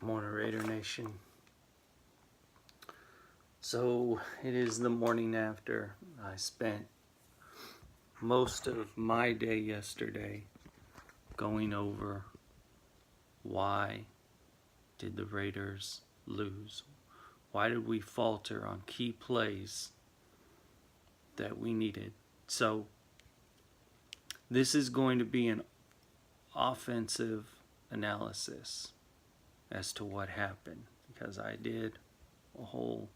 Morning, Raider Nation. So it is the morning after. I spent most of my day yesterday going over why did the Raiders lose? Why did we falter on key plays that we needed? So this is going to be an offensive analysis as to what happened, because I did a whole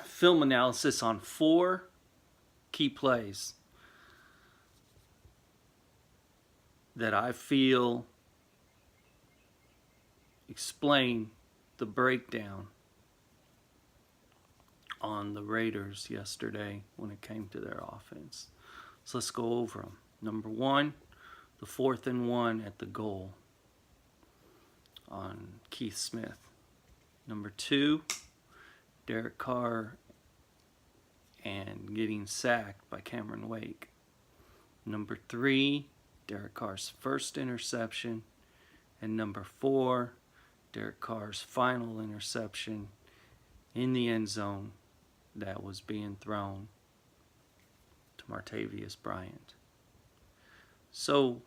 film analysis on 4 key plays that I feel explain the breakdown on the Raiders yesterday when it came to their offense. So let's go over them. Number 1, the 4th and 1 at the goal on Keith Smith. Number 2, Derek Carr and getting sacked by Cameron Wake. Number 3, Derek Carr's first interception. And number 4, Derek Carr's final interception in the end zone that was being thrown to Martavius Bryant. So,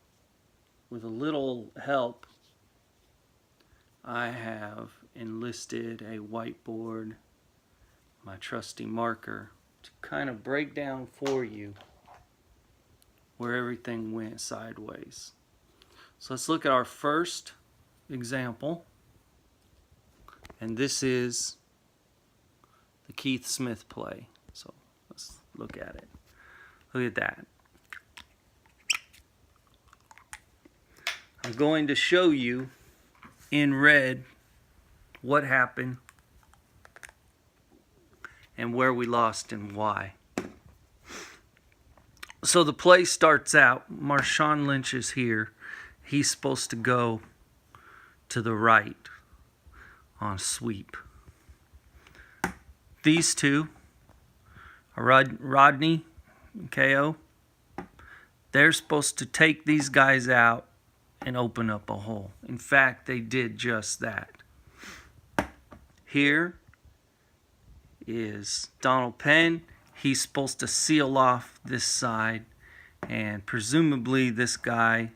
with a little help, I have enlisted a whiteboard, my trusty marker, to kind of break down for you where everything went sideways. So let's look at our first example, and this is the Keith Smith play. So let's look at it. Look at that. I'm going to show you in red what happened and where we lost and why. So the play starts out, Marshawn Lynch is here. He's supposed to go to the right on sweep. These two, Rodney and KO, they're supposed to take these guys out and open up a hole. In fact, they did just that. Here is Donald Penn. He's supposed to seal off this side, and presumably this guy,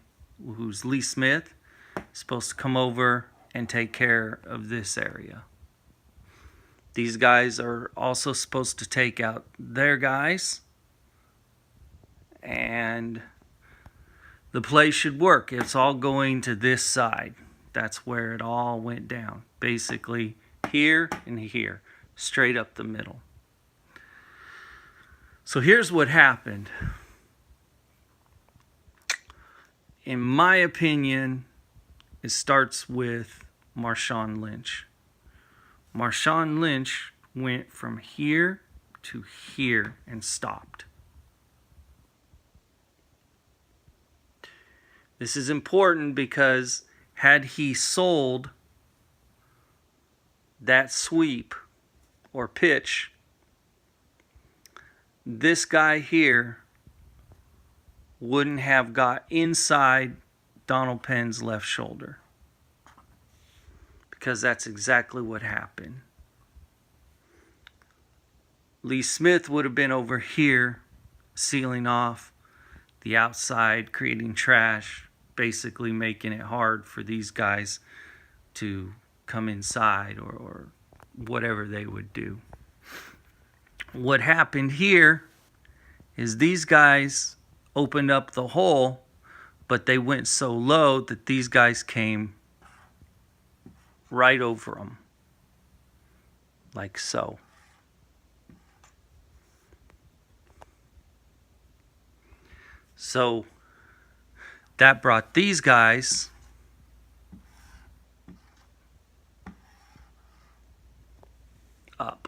who's Lee Smith, is supposed to come over and take care of this area. These guys are also supposed to take out their guys, and the play should work. It's all going to this side. That's where it all went down. Basically, here and here, straight up the middle. So here's what happened. In my opinion, it starts with Marshawn Lynch. Marshawn Lynch went from here to here and stopped. This is important because had he sold that sweep or pitch, this guy here wouldn't have got inside Donald Penn's left shoulder, because that's exactly what happened. Lee Smith would have been over here sealing off the outside, creating trash, basically making it hard for these guys to come inside or whatever they would do. What happened here is these guys opened up the hole, but they went so low that these guys came right over them, like so. So that brought these guys up.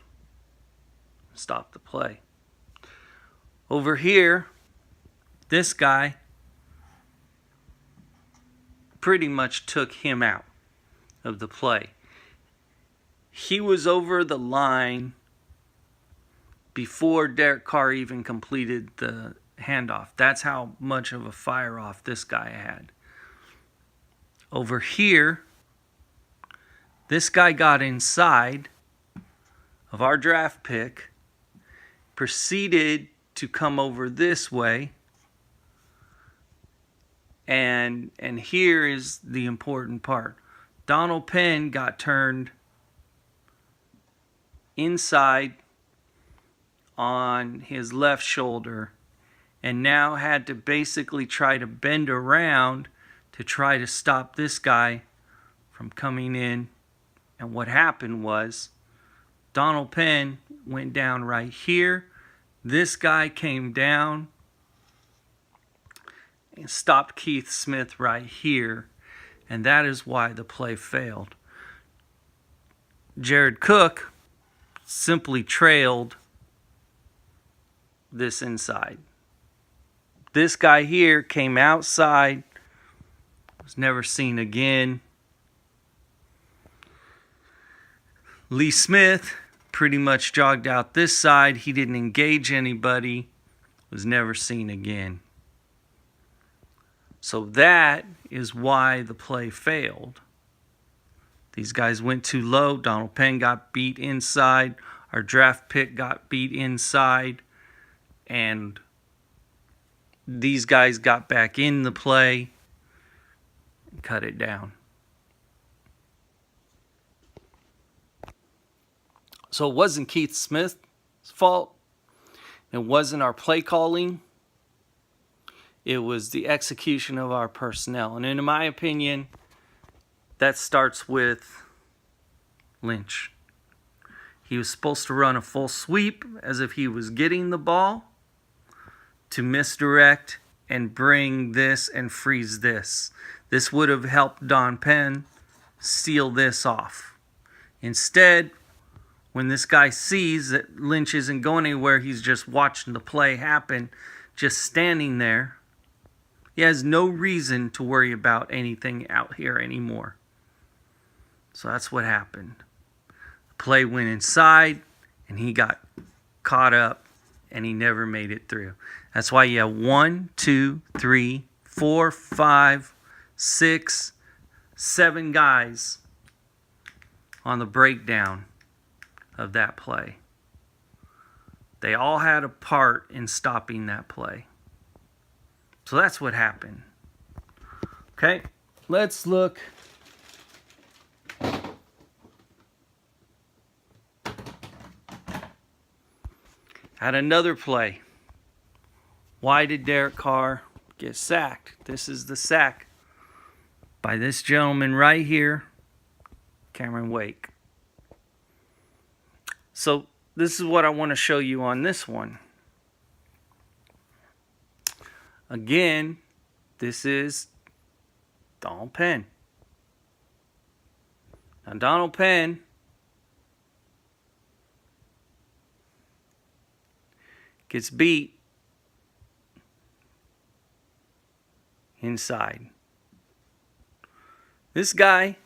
Stop the play. Over here, this guy pretty much took him out of the play. He was over the line before Derek Carr even completed the handoff. That's how much of a fire off this guy had. Over here, This guy got inside of our draft pick, proceeded to come over this way, and here is the important part. Donald Penn got turned inside on his left shoulder and now had to basically try to bend around to try to stop this guy from coming in. And what happened was Donald Penn went down right here. This guy came down and stopped Keith Smith right here. And that is why the play failed. Jared Cook simply trailed this inside. This guy here came outside, was never seen again. Lee Smith pretty much jogged out this side. He didn't engage anybody, was never seen again. So that is why the play failed. These guys went too low. Donald Penn got beat inside. Our draft pick got beat inside. And these guys got back in the play and cut it down. So it wasn't Keith Smith's fault. It wasn't our play calling. It was the execution of our personnel. And in my opinion, that starts with Lynch. He was supposed to run a full sweep as if he was getting the ball to misdirect and bring this and freeze this. This would have helped Don Penn seal this off. Instead, when this guy sees that Lynch isn't going anywhere, he's just watching the play happen, just standing there. He has no reason to worry about anything out here anymore. So that's what happened. The play went inside, and he got caught up, and he never made it through. That's why you have 1, 2, 3, 4, 5, 6, 7 guys on the breakdown of that play. They all had a part in stopping that play. So that's what happened. Okay, let's look at another play. Why did Derek Carr get sacked? This is the sack by this gentleman right here, Cameron Wake. So this is what I want to show you on this one. Again, this is Donald Penn. Now Donald Penn gets beat inside. This guy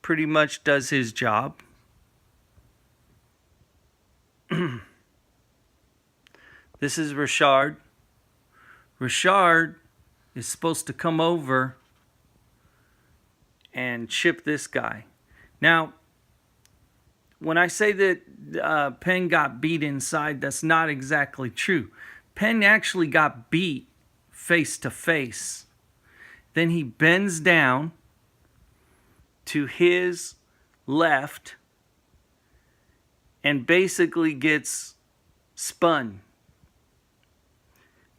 pretty much does his job. This is Richard. Richard is supposed to come over and chip this guy. Now, when I say that Penn got beat inside, that's not exactly true. Penn actually got beat face to face. Then he bends down to his left and basically gets spun.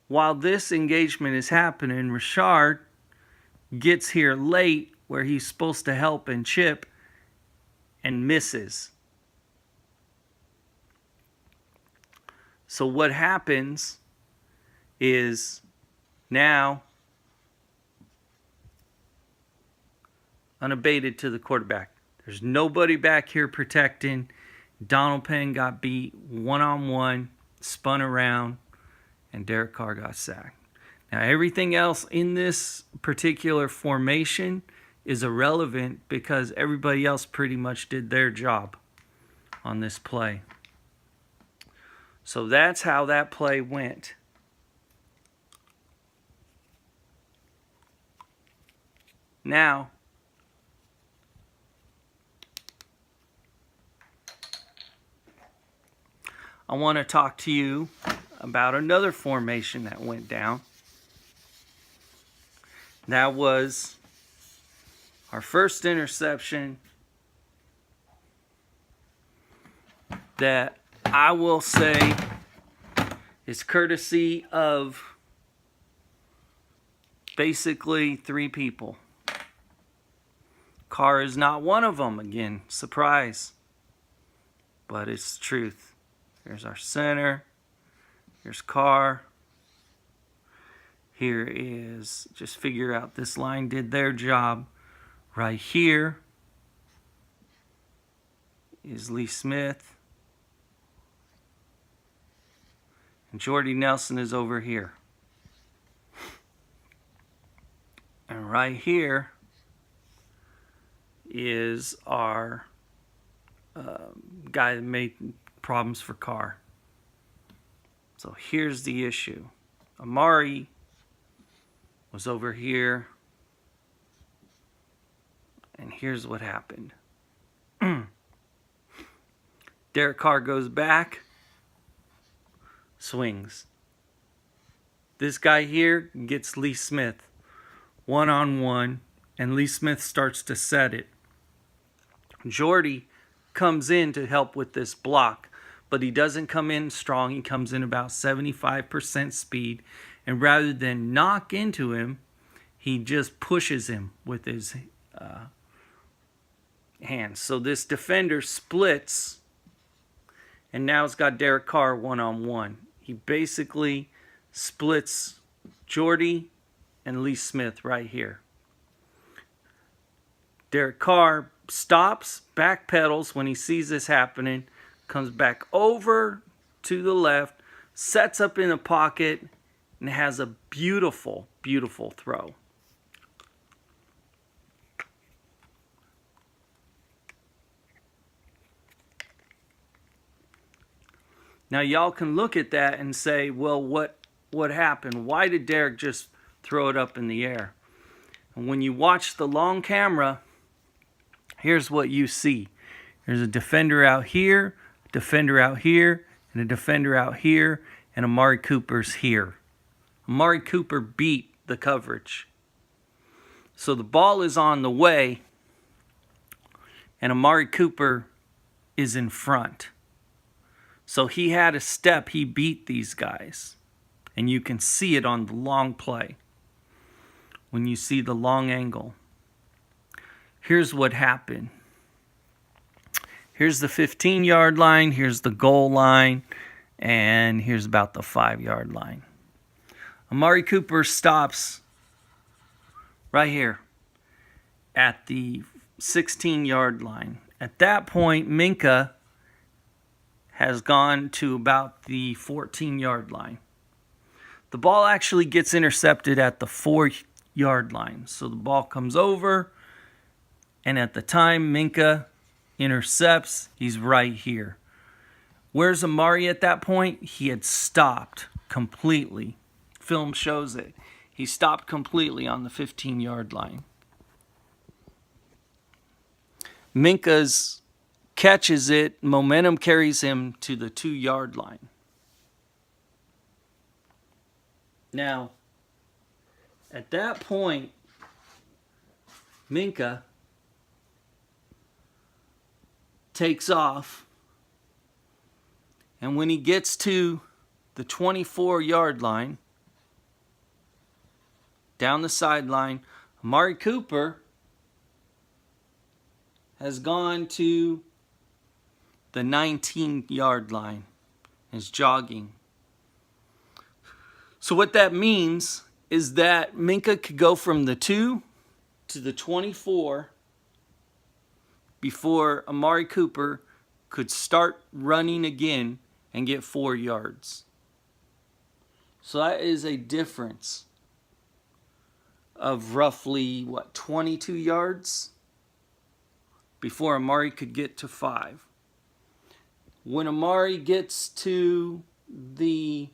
While this engagement is happening, Richard gets here late where he's supposed to help and chip and misses. So what happens is now unabated to the quarterback. There's nobody back here protecting. Donald Penn got beat one-on-one, spun around, and Derek Carr got sacked. Now, everything else in this particular formation is irrelevant because everybody else pretty much did their job on this play. So that's how that play went. Now, I want to talk to you about another formation that went down. That was our first interception that I will say is courtesy of basically 3 people. Carr is not one of them. Again, surprise. But it's the truth. Here's our center. Here's Carr. Here is, just figure out this line did their job. Right here is Lee Smith. And Jordy Nelson is over here. And right here is our guy that made problems for Carr. So here's the issue. Amari was over here. And here's what happened. Derek Carr goes back. Swings. This guy here gets Lee Smith one-on-one, and Lee Smith starts to set it. Jordy comes in to help with this block, but he doesn't come in strong. He comes in about 75% speed, and rather than knock into him, he just pushes him with his hands. So this defender splits, and now it's got Derek Carr one-on-one. He basically splits Jordy and Lee Smith right here. Derek Carr stops, backpedals when he sees this happening, comes back over to the left, sets up in a pocket, and has a beautiful, beautiful throw. Now y'all can look at that and say, well, what happened? Why did Derek just throw it up in the air? And when you watch the long camera, here's what you see. There's a defender out here, a defender out here, and a defender out here, and Amari Cooper's here. Amari Cooper beat the coverage. So the ball is on the way, and Amari Cooper is in front. So he had a step, he beat these guys. And you can see it on the long play. When you see the long angle. Here's what happened. Here's the 15-yard line, here's the goal line, and here's about the 5-yard line. Amari Cooper stops right here at the 16-yard line. At that point, Minka has gone to about the 14-yard line. The ball actually gets intercepted at the 4-yard line. So the ball comes over, and at the time Minka intercepts, he's right here. Where's Amari at that point? He had stopped completely. Film shows it. He stopped completely on the 15-yard line. Minka's catches it, momentum carries him to the 2-yard line. Now, at that point, Minka takes off, and when he gets to the 24-yard line, down the sideline, Amari Cooper has gone to the 19-yard line, is jogging. So what that means is that Minka could go from the 2 to the 24 before Amari Cooper could start running again and get 4 yards. So that is a difference of roughly, 22 yards before Amari could get to 5. When Amari gets to the,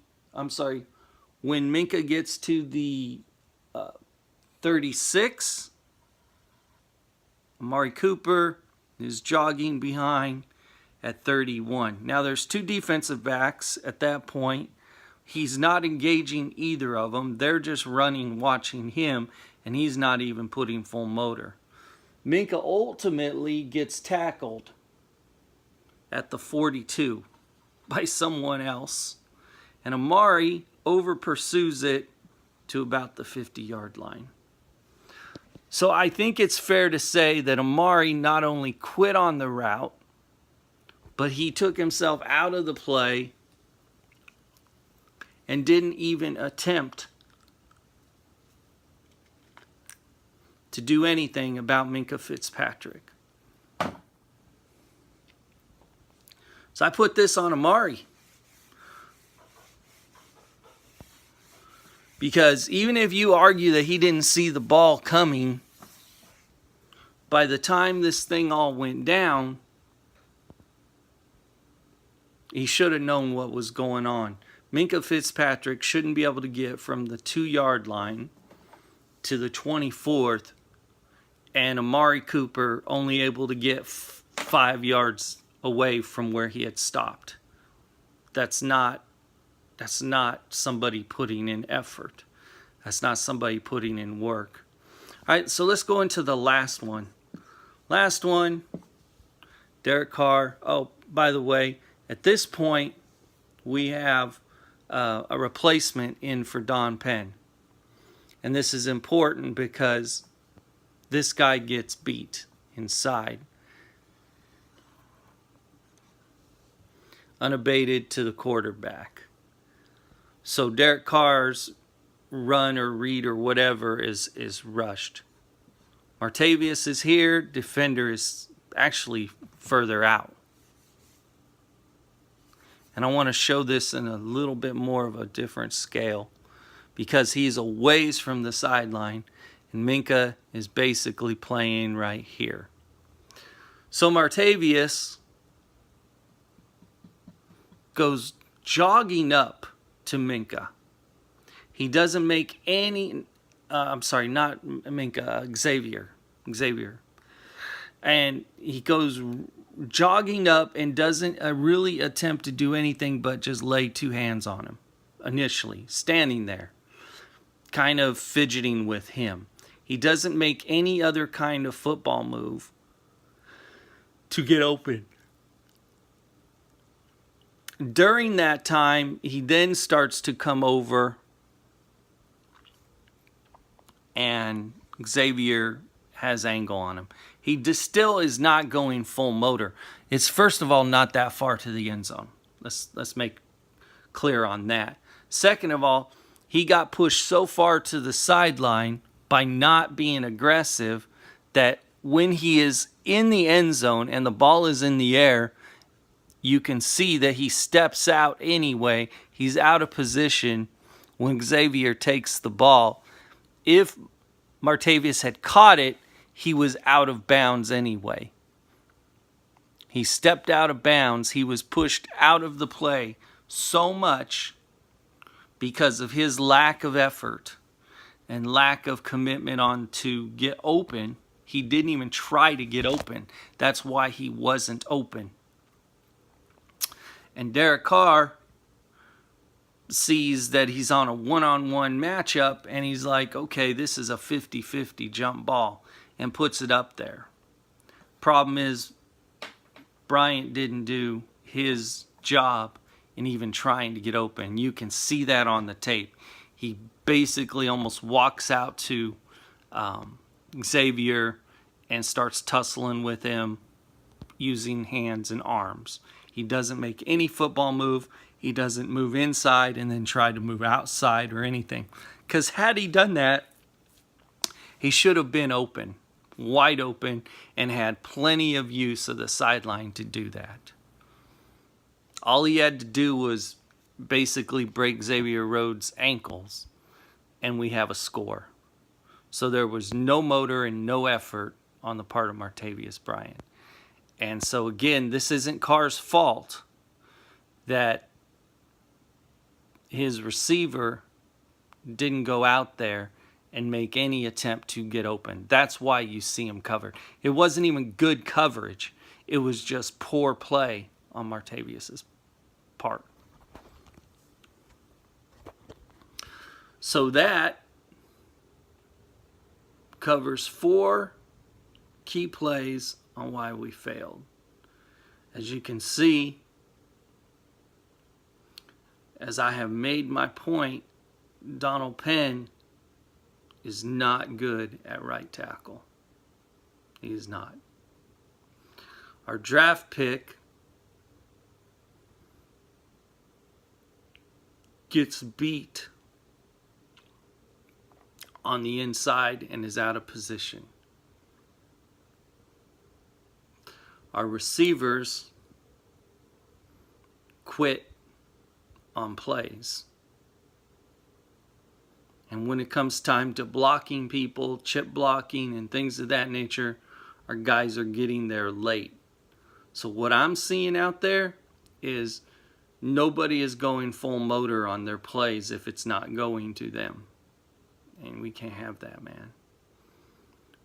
when Minka gets to the 36, Amari Cooper is jogging behind, at 31. Now there's two defensive backs at that point. He's not engaging either of them. They're just running, watching him, and he's not even putting full motor. Minkah ultimately gets tackled at the 42 by someone else, and Amari over pursues it to about the 50-yard line. So I think it's fair to say that Amari not only quit on the route, but he took himself out of the play and didn't even attempt to do anything about Minkah Fitzpatrick. So I put this on Amari. Because even if you argue that he didn't see the ball coming, by the time this thing all went down, he should have known what was going on. Minkah Fitzpatrick shouldn't be able to get from the 2-yard line to the 24th, and Amari Cooper only able to get 5 yards away from where he had stopped. That's not somebody putting in effort. That's not somebody putting in work. All right, so let's go into the last one. Last one, Derek Carr. Oh, by the way, at this point, we have a replacement in for Don Penn. And this is important because this guy gets beat inside. Unabated to the quarterback. So Derek Carr's run or read or whatever is rushed. Martavius is here. Defender is actually further out. And I want to show this in a little bit more of a different scale because he's a ways from the sideline and Minkah is basically playing right here. So Martavius goes jogging up to Minkah. He doesn't make any, not Minkah, Xavier. And he goes jogging up and doesn't really attempt to do anything but just lay two hands on him initially, standing there, kind of fidgeting with him. He doesn't make any other kind of football move to get open. During that time, he then starts to come over and Xavier has angle on him. He still is not going full motor. It's first of all not that far to the end zone. Let's make clear on that. Second of all, he got pushed so far to the sideline by not being aggressive that when he is in the end zone and the ball is in the air, you can see that he steps out anyway. He's out of position when Xavier takes the ball. If Martavius had caught it, he was out of bounds anyway. He stepped out of bounds. He was pushed out of the play so much because of his lack of effort and lack of commitment on to get open. He didn't even try to get open. That's why he wasn't open. And Derek Carr sees that he's on a one-on-one matchup and he's like, okay, this is a 50-50 jump ball, and puts it up there. Problem is, Bryant didn't do his job in even trying to get open. You can see that on the tape. He basically almost walks out to Xavier and starts tussling with him using hands and arms. He doesn't make any football move. He doesn't move inside and then try to move outside or anything. Because had he done that, he should have been open, wide open, and had plenty of use of the sideline to do that. All he had to do was basically break Xavier Rhodes' ankles, and we have a score. So there was no motor and no effort on the part of Martavius Bryant. And so again, this isn't Carr's fault that his receiver didn't go out there and make any attempt to get open. That's why you see him covered. It wasn't even good coverage. It was just poor play on Martavius's part. So that covers 4 key plays on why we failed. As you can see, as I have made my point, Donald Penn is not good at right tackle. He is not. Our draft pick gets beat on the inside and is out of position. Our receivers quit on plays. And when it comes time to blocking people, chip blocking and things of that nature, our guys are getting there late. So what I'm seeing out there is nobody is going full motor on their plays if it's not going to them. And we can't have that, man.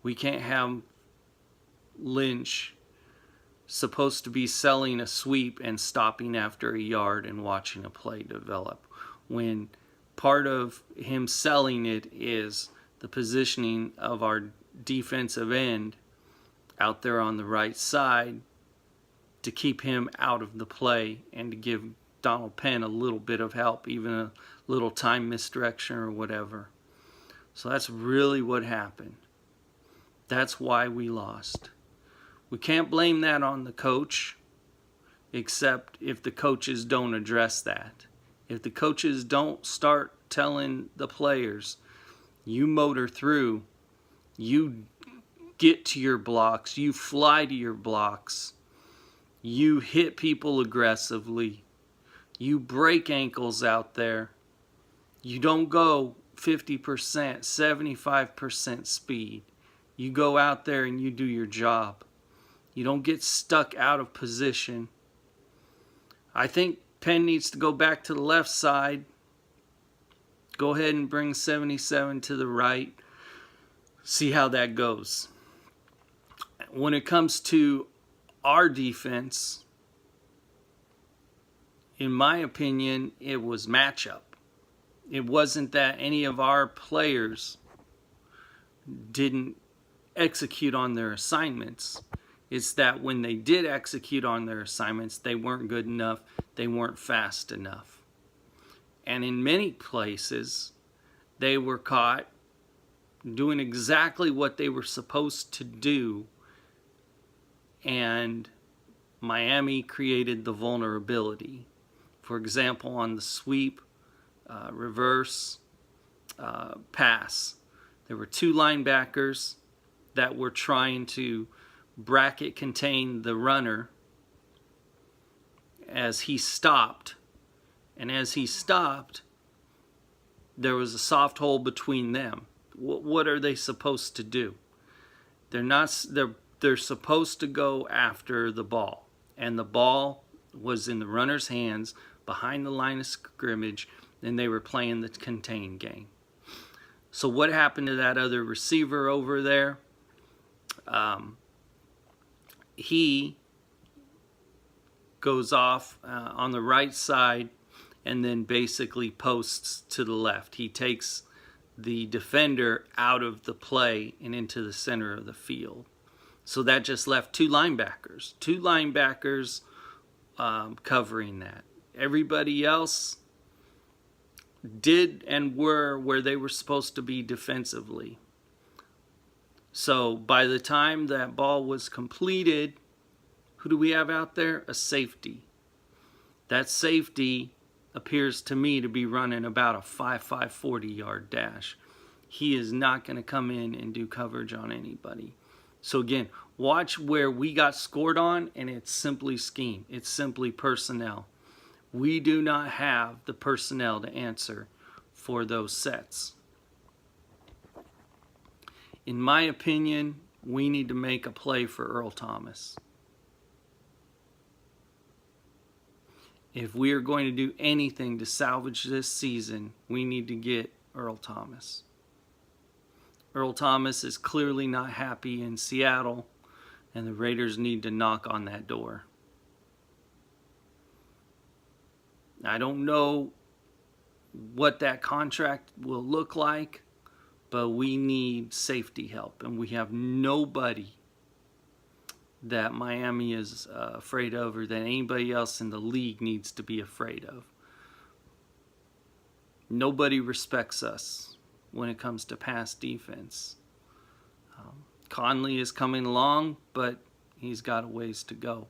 We can't have Lynch supposed to be selling a sweep and stopping after a yard and watching a play develop, when part of him selling it is the positioning of our defensive end out there on the right side to keep him out of the play and to give Donald Penn a little bit of help, even a little time misdirection or whatever. So that's really what happened. That's why we lost. We can't blame that on the coach, except if the coaches don't address that. If the coaches don't start telling the players, you motor through, you get to your blocks, you fly to your blocks, you hit people aggressively, you break ankles out there, you don't go 50%, 75% speed. You go out there and you do your job. You don't get stuck out of position. I think Penn needs to go back to the left side. Go ahead and bring 77 to the right. See how that goes. When it comes to our defense, in my opinion, it was matchup. It wasn't that any of our players didn't execute on their assignments. It's that when they did execute on their assignments, they weren't good enough, they weren't fast enough. And in many places, they were caught doing exactly what they were supposed to do, and Miami created the vulnerability. For example, on the sweep, reverse pass, there were 2 linebackers that were trying to bracket contain the runner as he stopped. And as he stopped, there was a soft hole between them. What are they supposed to do? They're supposed to go after the ball. And the ball was in the runner's hands behind the line of scrimmage, and they were playing the contain game. So what happened to that other receiver over there? He goes off on the right side and then basically posts to the left. He takes the defender out of the play and into the center of the field. So that just left 2 linebackers. 2 linebackers covering that. Everybody else did and were where they were supposed to be defensively. So by the time that ball was completed, who do we have out there? A safety. That safety appears to me to be running about a 5.5 40-yard dash. He is not going to come in and do coverage on anybody. So again, watch where we got scored on, and it's simply scheme. It's simply personnel. We do not have the personnel to answer for those sets. In my opinion, we need to make a play for Earl Thomas. If we are going to do anything to salvage this season, we need to get Earl Thomas. Earl Thomas is clearly not happy in Seattle, and the Raiders need to knock on that door. I don't know what that contract will look like, but we need safety help, and we have nobody that Miami is afraid of, or that anybody else in the league needs to be afraid of. Nobody respects us when it comes to pass defense. Conley is coming along, but he's got a ways to go.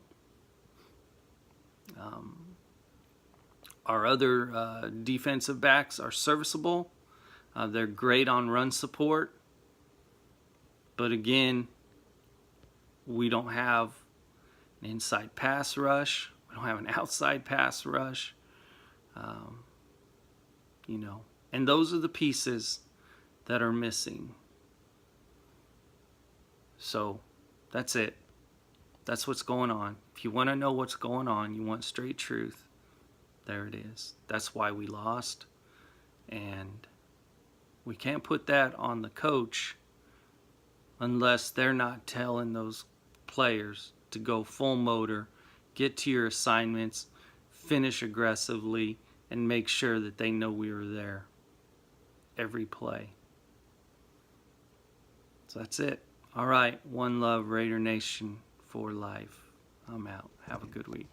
Our other defensive backs are serviceable. They're great on run support. But again, we don't have an inside pass rush. We don't have an outside pass rush. And those are the pieces that are missing. So that's it. That's what's going on. If you want to know what's going on, you want straight truth, there it is. That's why we lost. And we can't put that on the coach unless they're not telling those players to go full motor, get to your assignments, finish aggressively, and make sure that they know we were there every play. So that's it. All right. One love, Raider Nation for life. I'm out. Have a good week.